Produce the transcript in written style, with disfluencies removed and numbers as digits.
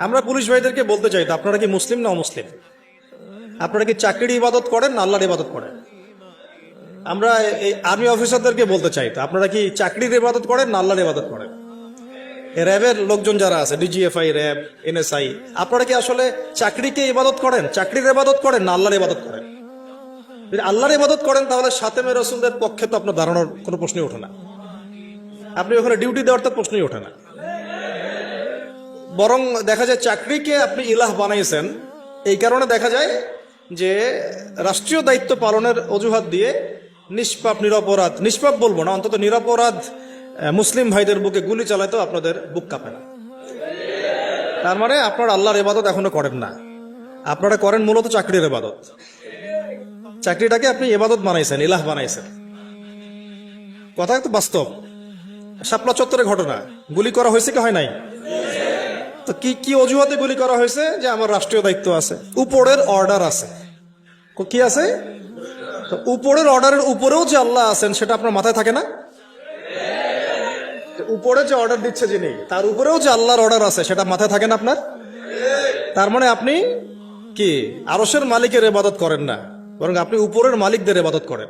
আমরা পুলিশ ভাইদেরকে বলতে চাই, তো আপনারা কি মুসলিম না অমুসলিম? আপনারা কি চাকরির ইবাদত করেন না আল্লাহর ইবাদত করেন? আমরা এই আর্মি অফিসারদেরকে বলতে চাই, তো আপনারা কি চাকরির ইবাদত করেন না আল্লাহর ইবাদত করেন? র্যাবের লোকজন যারা আছে, ডিজিএফআই, র্যাব, এনএসআই, আপনারা কি আসলে চাকরিকে ইবাদত করেন, চাকরির ইবাদত করেন না আল্লাহর ইবাদত করেন? যদি আল্লাহর ইবাদত করেন তাহলে সাতেমে রসুলদের পক্ষে তো আপনার দাঁড়ানোর কোনো প্রশ্নই ওঠে না, আপনি ওখানে ডিউটি দেওয়ার তো প্রশ্নই ওঠে না। বরং দেখা যায় চাকরিকে আপনি ইলাহ বানাইছেন, এই কারণে দেখা যায় যে রাষ্ট্রীয় দায়িত্ব পালনের অজুহাত দিয়ে নিষ্পাপ নিরপরাধ, নিষ্পাপ বলবো না, অন্তত নিরপরাধ মুসলিম ভাইদের বুকে গুলি চালাইতেও আপনাদের বুক কাঁপে না। তার মানে আপনারা আল্লাহর ইবাদত এখনো করেন না, আপনারা করেন মূলত চাকরির ইবাদত। চাকরিটাকে আপনি ইবাদত বানাইছেন, ইলাহ বানাইছেন। কথা তো বাস্তব। শাপলা চত্বরে ঘটনা, গুলি করা হয়েছে কি হয় নাই? তো কি কি অজুহাতে গুলি করা হয়েছে? যে আমার রাষ্ট্রীয় দায়িত্ব আছে, উপরের অর্ডার আছে। কি আছে? তো উপরের অর্ডারের উপরেও যে আল্লাহ আছেন সেটা আপনার মাথায় থাকে না? উপরে যে অর্ডার দিচ্ছে যিনি, তার উপরেও যে আল্লাহর অর্ডার আছে সেটা মাথায় থাকে না আপনার? তার মানে আপনি কি আরশের মালিকের ইবাদত করেন না, বরং আপনি উপরের মালিকদের ইবাদত করেন।